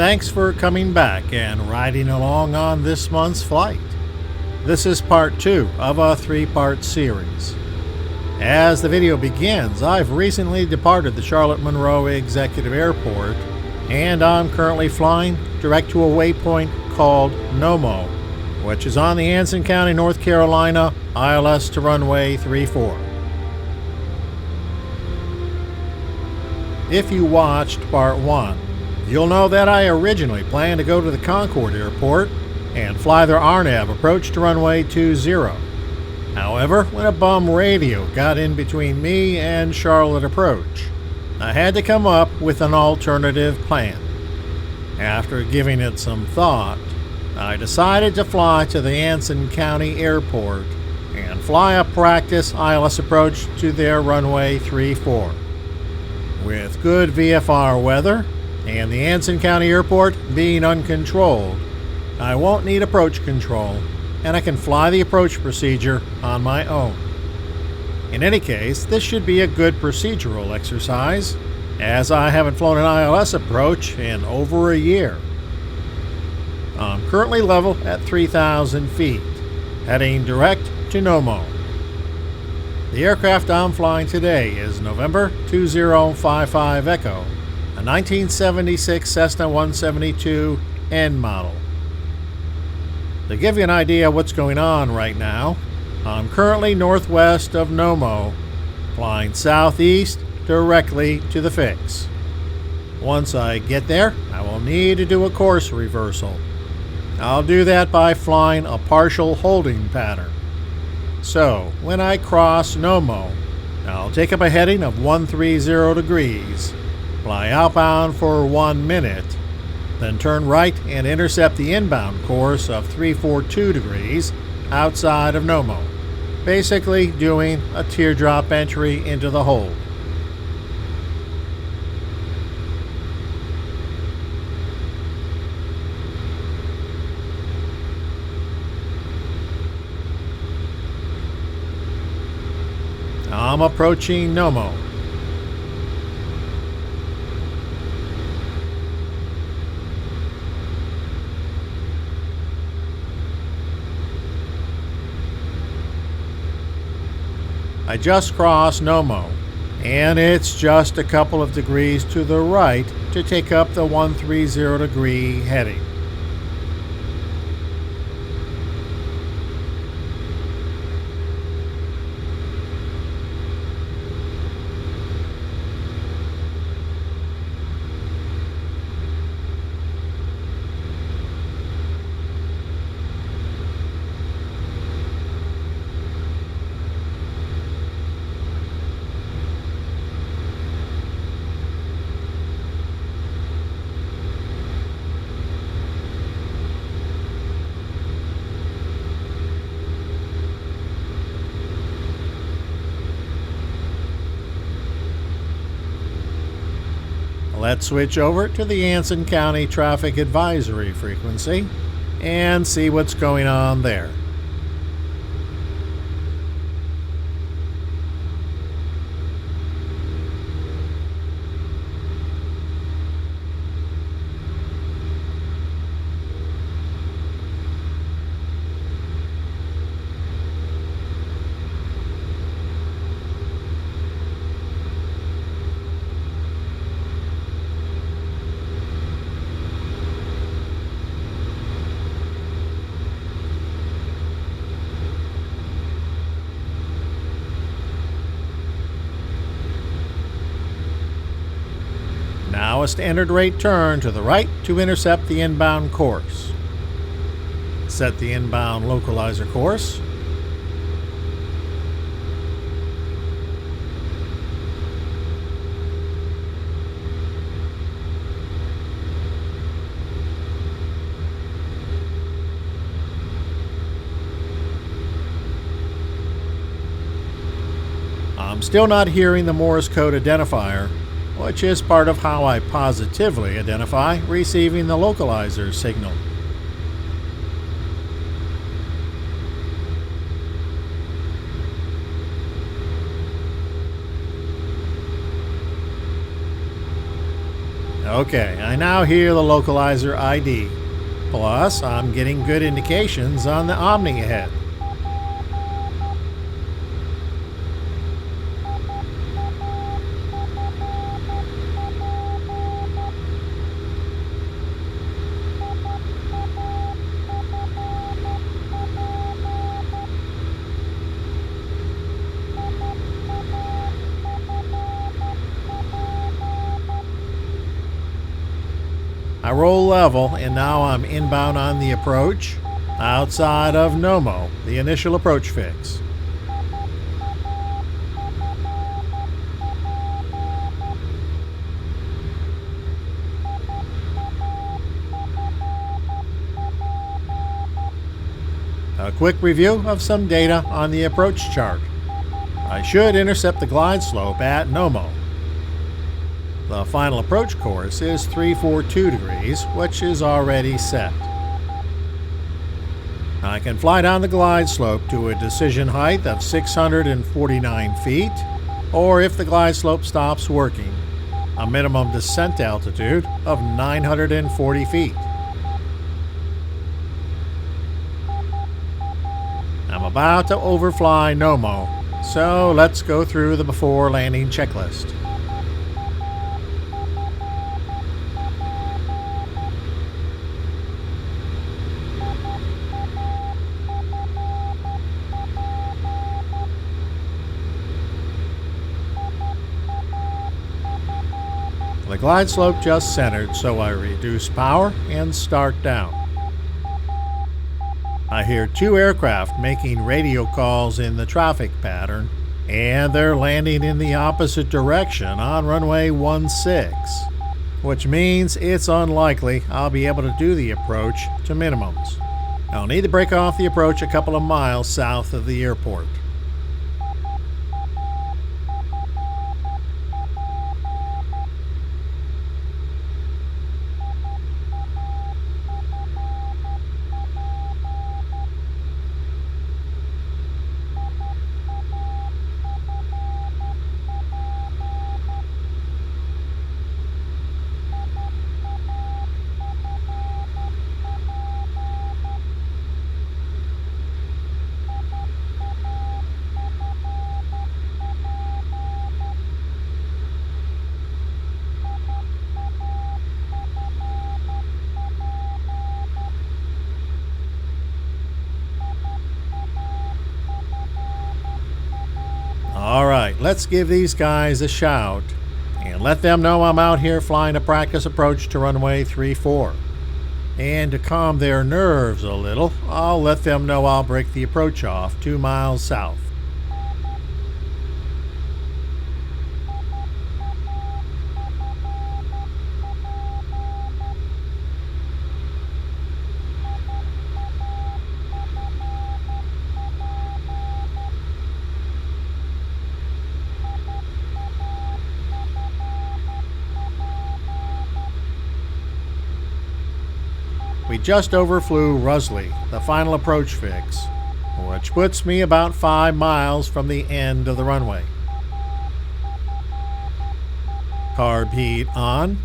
Thanks for coming back and riding along on this month's flight. This is part 2 of a 3-part series. As the video begins, I've recently departed the Charlotte Monroe Executive Airport, and I'm currently flying direct to a waypoint called NOMO, which is on the Anson County, North Carolina, ILS to runway 34. If you watched part 1, you'll know that I originally planned to go to the Concord Airport and fly their RNAV approach to runway 20. However, when a bum radio got in between me and Charlotte approach, I had to come up with an alternative plan. After giving it some thought, I decided to fly to the Anson County Airport and fly a practice ILS approach to their runway 34. With good VFR weather and the Anson County Airport being uncontrolled, I won't need approach control, and I can fly the approach procedure on my own. In any case, this should be a good procedural exercise, as I haven't flown an ILS approach in over a year. I'm currently level at 3,000 feet, heading direct to NOMO. The aircraft I'm flying today is November 2055 Echo, a 1976 Cessna 172N model. To give you an idea of what's going on right now, I'm currently northwest of NOMO, flying southeast directly to the fix. Once I get there, I will need to do a course reversal. I'll do that by flying a partial holding pattern. So, when I cross NOMO, I'll take up a heading of 130 degrees, fly outbound for 1 minute, then turn right and intercept the inbound course of 342 degrees outside of NOMO, basically doing a teardrop entry into the hold. I'm approaching NOMO. I just crossed NOMO, and it's just a couple of degrees to the right to take up the 130 degree heading. Let's switch over to the Anson County Traffic Advisory frequency and see what's going on there. Now a standard rate turn to the right to intercept the inbound course. Set the inbound localizer course. I'm still not hearing the Morse code identifier, which is part of how I positively identify receiving the localizer signal. Okay, I now hear the localizer ID. Plus, I'm getting good indications on the Omni ahead. I roll level, and now I'm inbound on the approach, outside of NOMO, the initial approach fix. A quick review of some data on the approach chart. I should intercept the glide slope at NOMO. The final approach course is 342 degrees, which is already set. I can fly down the glide slope to a decision height of 649 feet, or if the glide slope stops working, a minimum descent altitude of 940 feet. I'm about to overfly NOMO, so let's go through the before landing checklist. The glide slope just centered, so I reduce power and start down. I hear two aircraft making radio calls in the traffic pattern, and they're landing in the opposite direction on runway 16, which means it's unlikely I'll be able to do the approach to minimums. I'll need to break off the approach a couple of miles south of the airport. Alright, let's give these guys a shout and let them know I'm out here flying a practice approach to runway 34. And to calm their nerves a little, I'll let them know I'll break the approach off 2 miles south. We just overflew Rusley, the final approach fix, which puts me about 5 miles from the end of the runway. Carb heat on.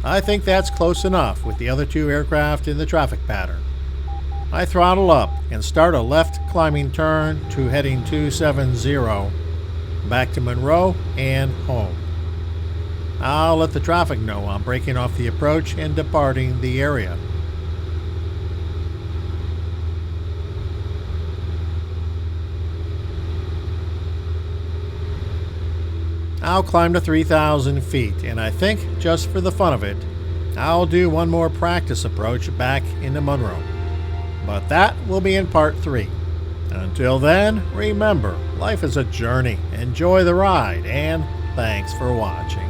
I think that's close enough with the other two aircraft in the traffic pattern. I throttle up and start a left climbing turn to heading 270, back to Monroe and home. I'll let the traffic know I'm breaking off the approach and departing the area. I'll climb to 3,000 feet, and I think, just for the fun of it, I'll do one more practice approach back into Monroe. But that will be in part 3. Until then, remember, life is a journey. Enjoy the ride, and thanks for watching.